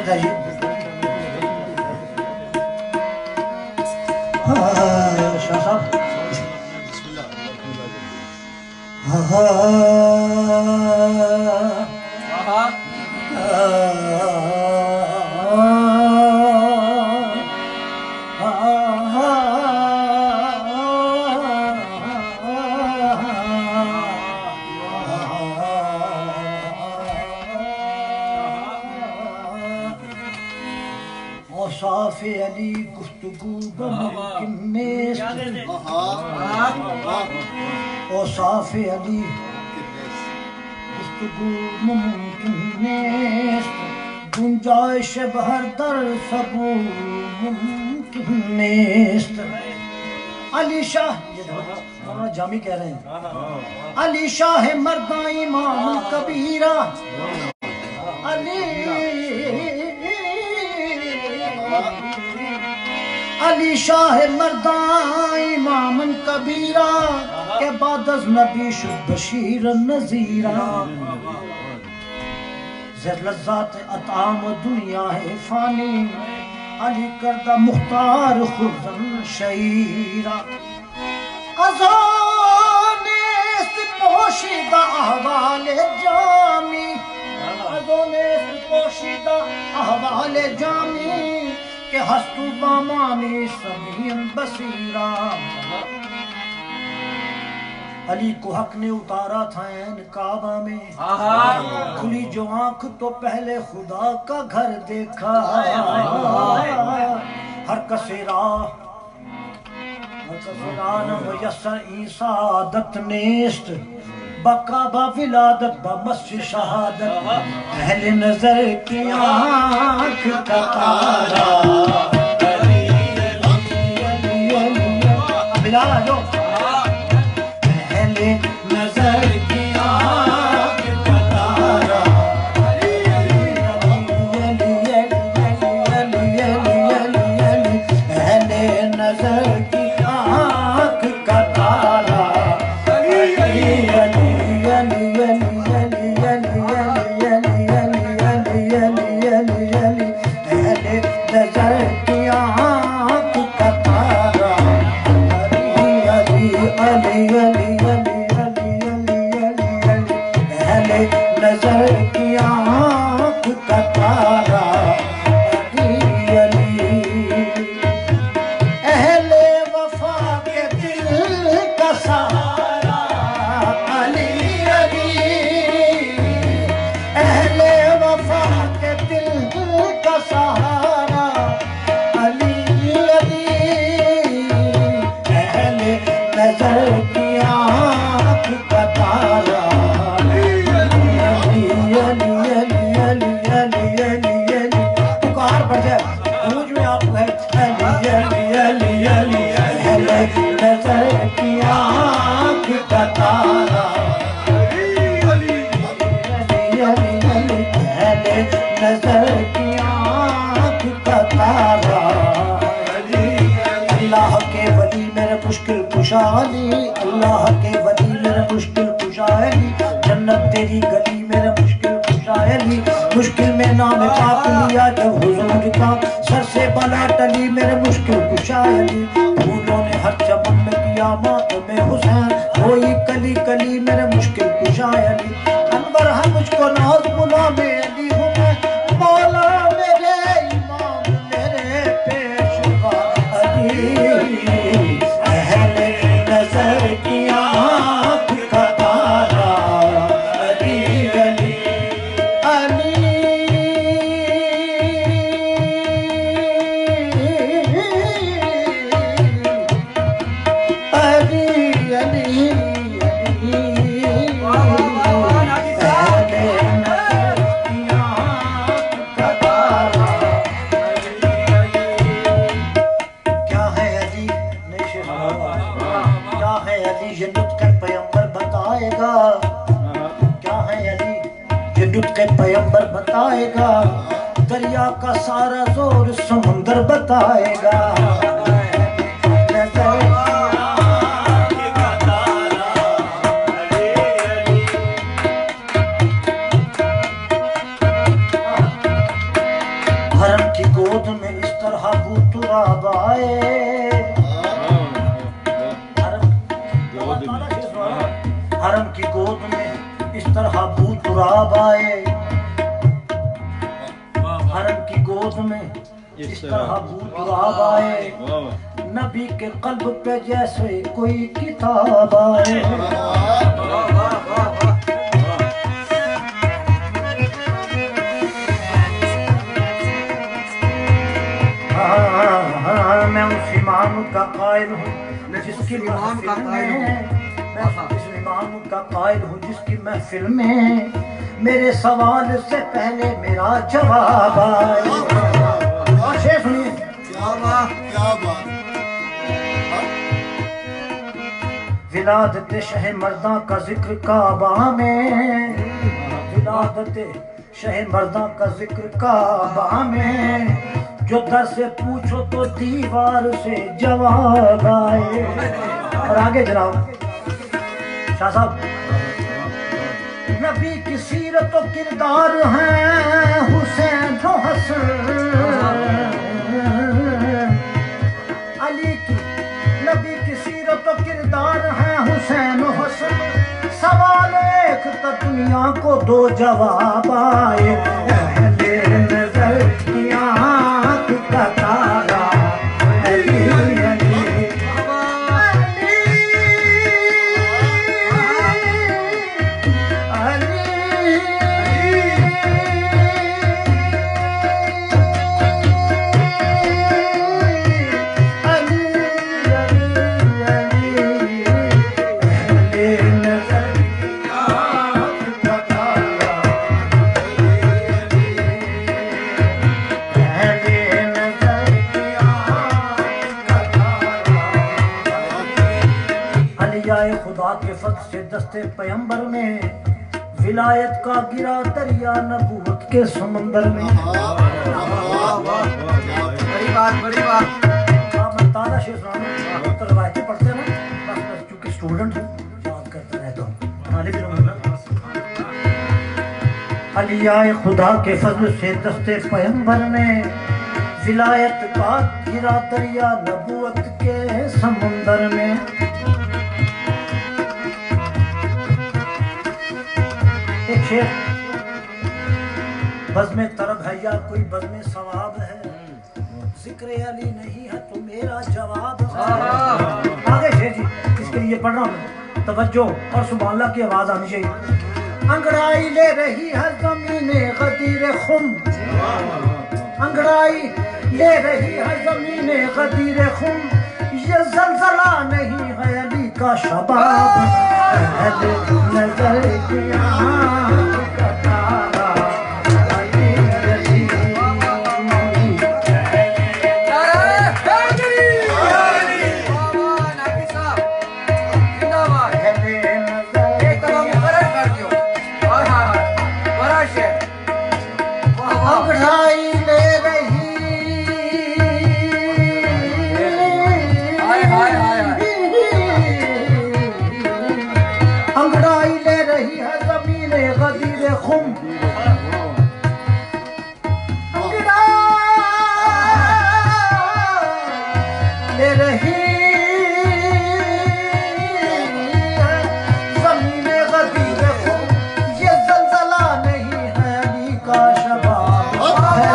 محنت ہے جی. شاہ صاحب اوصاف علی گفتگو ممکن نیست. اوصاف علی گفتگو ممکن نیست. گنجائش بہر در سبو ممکن نیست. علی شاہ مولانا جامی کہہ رہے ہیں علی شاہ مرداں امام کبیرہ. علی شاہ مرداں امام کبیرہ کے بعد از نبی شد بشیر نذیرہ. زر لذات اطعام دنیا ہے فانی علی کردہ مختار خزن شعیرہ. ازانیست پوشیدہ احوال جامی. ازانیست پوشیدہ احوال جامی کہ ہستو بامانی سمیم بصیرہ. علی کو حق نے اتارا تھا عین کعبہ میں. کھلی جو آنکھ تو پہلے خدا کا گھر دیکھا. ہر کسی راہ نہ میسر ای سعادت نیست. بکعبہ ولادت بمسجد شہادت. اہل نظر کی آنکھ کا تارا. بلال آجو. اہل نظر کی آنکھ کا تارا. اہل نظر کی آنکھ کا تارا. اللہ کے ولی میرے مشکل کشا علی. اللہ کے ولی میرے مشکل کشا علی. جنت تیری گلی میرے مشکل کشا علی. مشکل میں نام پاک لیا جب حضور کا سر سے بلا ٹلی میرے مشکل کشا علی. پھولوں نے ہر چمن میں کیا ماتم حسین. وہی کلی کلی میرے مشکل کشا علی. انور ہے مجھ کو ناز غلام علی ہوں میں. مولا میرے امام میرے پیشوا علی. اہل نظر کی آنکھ کا تارا علی علی علی. پیغمبر بتائے گا. دریا کا سارا زور سمندر بتائے گا. گود میں اس طرح بو تراب آئے، حرم کی گود میں اس طرح بو تراب آئے، حرم کی گود میں اس طرح بو تراب آئے، نبی کے قلب پہ جیسے کوئی کتاب آئے۔ میں اس امام کا قائل ہوں جس کی محفل میں، میں اس امام کا قائل ہوں جس کی محفل میں میرے سوال سے پہلے میرا جواب آئے۔ اور شیخ سنیے، کیا بات، ولادت شہ مرداں کا ذکر کعبہ میں، ولادت شہ مرداں کا ذکر کعبہ میں، جو در سے پوچھو تو دیوار سے جواب آئے۔ اور آگے جناب شاہ صاحب، نبی کی سیرت و کردار ہیں حسین و حسن، علی کی نبی کی سیرت و کردار ہیں حسین و حسن، سوال ایک تو دنیا کو دو جواب آئے، اہل نظر کی آنکھ کا تارا علی علی خدا کے فضل سے دستے پیمبر میں، ولایت کا گرا دریا نبوت کے سمندر میں۔ بڑی بات، بڑی بات۔ میں تازہ شیخ سنانا تو روایتیں پڑھتے ہیں نا، بس چونکہ اسٹوڈنٹ ہوں یاد کرتا رہتا ہوں، طالب علم ہوں۔ علیائے خدا کے فضل سے دستے پیمبر میں، ولایت کا گرا دریا نبوت کے سمندر میں۔ ایک شیخ بزم طرب ہے یا کوئی بزم ثواب ہے، ذکر علی نہیں ہے تو میرا جواب ہے۔ آگے شیخ جی اس کے لیے پڑھ رہا ہوں، توجہ اور سبحان اللہ کی آواز آنی چاہیے۔ انگڑائی لے رہی ہے زمین غدیر خم، انگڑائی لے رہی ہے زمین غدیر خم، یہ زلزلہ نہیں ہے علی کا شباب، اہل نظر کی آنکھ کا تارا علی علی۔ انگڑائی لے انگڑائی لے رہی ہے زمین غدیر خم، لے رہی ہے زمین غدیر خم، یہ زلزلہ نہیں ہے علی کا شباب ہے۔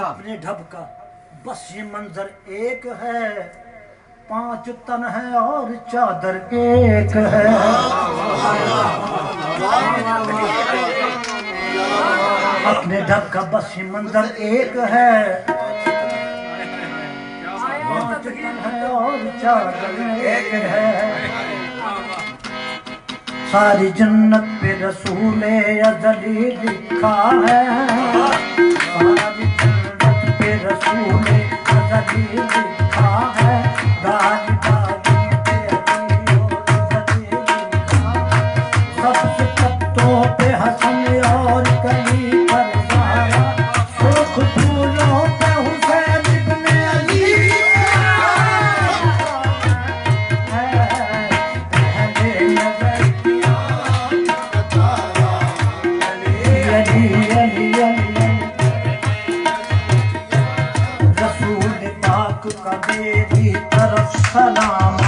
اپنے ڈھب کا بس یہ منظر ایک ہے 5 تن ہے اور چادر ایک ہے اپنے ڈھب کا بس یہ منظر ایک ہے 5 تن ہے اور چادر ایک ہے ساری جنت پہ رسول ازلی لکھا ہے ساری جنت پہ رسول ازلی لکھا ہے دالی دالی پہ علی اور ازلی لکھا سب سے پتوں پہ حسن اور کلی پر زہرا سرخ پھولوں پہ حسین ابن علی رسول پاک کا میری طرف سلام